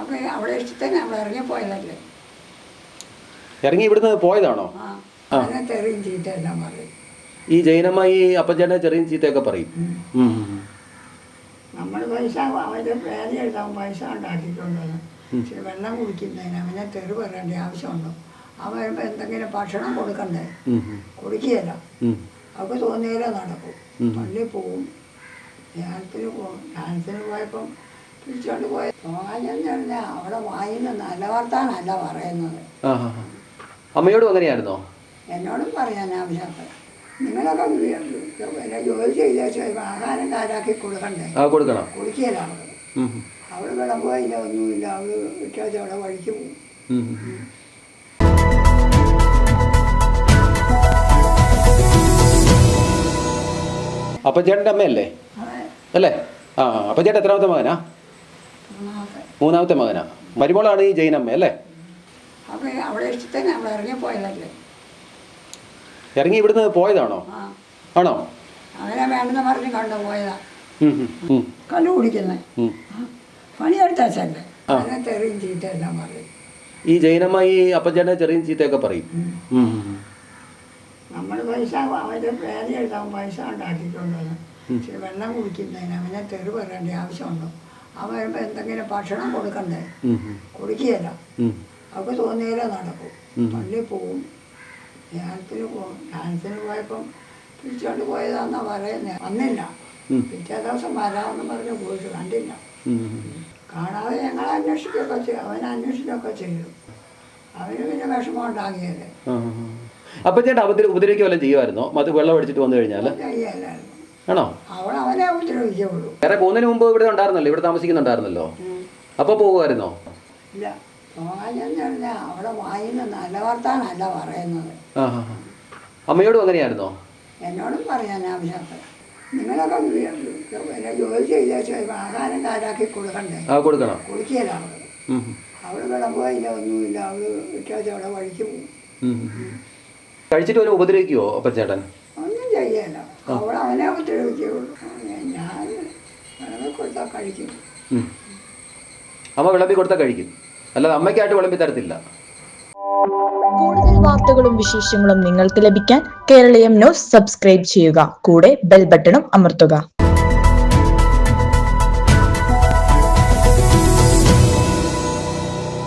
അപ്പോൾ അവിടെ ഇഷ്ടത്തിന് നമ്മൾ ഇറങ്ങിപ്പോയതല്ലേ. ഇറങ്ങി ഇവിടുന്ന് പോയതാണോ? അങ്ങനെ തെറിയും ചീത്ത എല്ലാം പറയും. ഈ ജൈനമ്മ ഈ അപ്പച്ചേട്ടനെ ചെറിയ ചീത്തയൊക്കെ പറയും. നമ്മൾ പൈസ അവൻ്റെ പേര് എഴുതാൻ പൈസ ഉണ്ടാക്കിക്കൊണ്ടുവന്ന് ഇച്ചിരി വെള്ളം കുടിക്കുന്നതിന് അവനെ തെറി പറയേണ്ട ആവശ്യമുണ്ടോ? അവൻ വരുമ്പോൾ എന്തെങ്കിലും ഭക്ഷണം കൊടുക്കണ്ടേ? കുടിക്കുകയില്ല. അവർക്ക് തോന്നിയാലേ നടക്കും. പള്ളിയിൽ പോവും, ധ്യാനത്തിന് പോകും. ധ്യാനത്തിന് പോയപ്പം തിരിച്ചുകൊണ്ട് പോകാഞ്ഞെന്ന് പറഞ്ഞാൽ അവിടെ വായിന്ന് നല്ല വർത്താനല്ല പറയുന്നത്. അമ്മയോടും അങ്ങനെയായിരുന്നോ? എന്നോടും പറയാൻ ആവശ്യമില്ല. നിങ്ങളൊക്കെ പിന്നെ ജോലി ചെയ്ത ആഹാരം കാരാക്കി കൊടുക്കണ്ടേ? കൊടുക്കണം. കുടിക്കുകയില്ല അവള്. അവള് വിളമ്പുകയില്ല, ഒന്നുമില്ല. അവള് വിട്ടാൽ അവിടെ വഴിക്ക് പോകും. അപ്പച്ചേട്ടൻ്റെ അമ്മയല്ലേ അല്ലേ? അപ്പച്ചേട്ടൻ എത്രാമത്തെ മകനാ? മൂന്നാമത്തെ മകനാ. മരുമോളാണ് ഈ ജൈനമ്മ അല്ലേ? അപ്പോൾ അവിടെ ഇഷ്ടത്തിന് നമ്മൾ ഇറങ്ങിപ്പോയതല്ലേ. ഇറങ്ങി ഇവിടുന്ന് പോയതാണോ? ആണോ? അങ്ങനെ വേണമെന്ന് പറഞ്ഞ് കണ്ടുപോയതാ. കള്ളു കുടിക്കുന്നത് പണിയെടുത്തല്ലേ. അങ്ങനെ തെറിയും ചീത്ത എല്ലാം പറയും. ഈ ജൈനമ്മ ഈ അപ്പച്ചേട്ടനെ ചെറിയ ചീത്തയൊക്കെ പറയും. നമ്മൾ പൈസ അവൻ്റെ പേര് എഴുതാൻ പൈസ ഉണ്ടാക്കിക്കൊണ്ടുവന്ന് ഇച്ചിരി വെള്ളം കുടിക്കുന്നതിന് അവനെ തെറി പറയേണ്ട ആവശ്യമുണ്ടോ? അവൻ വരുമ്പോൾ എന്തെങ്കിലും ഭക്ഷണം കൊടുക്കണ്ടേ? കുടിക്കുകയില്ല. അവർക്ക് തോന്നിയാലേ നടക്കും. പള്ളിയിൽ പോവും, ധ്യാനത്തിന് പോകും. ധ്യാനത്തിന് പോയപ്പം തിരിച്ചുകൊണ്ട് പോയതാണെന്നാണ് പറയുന്നത്. വന്നില്ല. പിറ്റേ ദിവസം വരാമെന്ന് പറഞ്ഞ് പോയിട്ട് കണ്ടില്ല. കാണാതെ ഞങ്ങൾ അന്വേഷിക്കുകയൊക്കെ ചെയ്യും. അവനെ അന്വേഷിക്കുകയൊക്കെ ചെയ്തു. അവന് പിന്നെ വിഷമം ഉണ്ടാക്കിയല്ലേ. അപ്പച്ചേട്ടൻ ഉപദ്രവിക്കുക വല്ലതും ചെയ്യുമായിരുന്നോ? അത് വെള്ളം അടിച്ചിട്ട് വന്നു കഴിഞ്ഞാൽ? ആണോ? അവൾ അവനെ ഉപദ്രവിക്കുള്ളൂ. വേറെ പോകുന്നതിന് മുമ്പ് ഇവിടെ ഉണ്ടായിരുന്നല്ലോ, ഇവിടെ താമസിക്കുന്നുണ്ടായിരുന്നല്ലോ. അപ്പോൾ പോകുമായിരുന്നോ? ഇല്ല, പോകാഞ്ഞെന്ന് പറഞ്ഞാൽ അവിടെ വായിന്ന് നല്ല വർത്താനല്ല പറയുന്നത്. അമ്മയോടും അങ്ങനെയായിരുന്നോ? എന്നോടും പറയാൻ ആവശ്യമില്ല. നിങ്ങളൊക്കെ പിന്നെ ജോലി ചെയ്ത ആഹാരം കാരാക്കി കൊടുക്കണ്ടേ? കൊടുക്കണം. കുടിക്കുകയില്ല അവള്. അവള് വിളമ്പുകയില്ല, ഒന്നുമില്ല. അവള് വിട്ടാൽ അവിടെ വഴിക്ക് പോകും. കഴിച്ചിട്ട് വല്ല ഉപദ്രവിക്കുവോ അപ്പച്ചേട്ടൻ? ഒന്നും ചെയ്യല്ല. അവൾ അവനെ ഉപദ്രവിക്കുള്ളൂ. ഞാൻ വിളമ്പി കൊടുത്താൽ കഴിക്കും. അമ്മ വിളമ്പി കൊടുത്താൽ കഴിക്കും, അല്ലാതെ അമ്മയ്ക്കായിട്ട് വിളമ്പി തരത്തില്ല. കൂടുതൽ വാർത്തകളും വിശേഷങ്ങളും നിങ്ങൾക്ക് ലഭിക്കാൻ കേരളീയം ന്യൂസ് സബ്സ്ക്രൈബ് ചെയ്യുക. കൂടെ ബെൽ ബട്ടണും അമർത്തുക.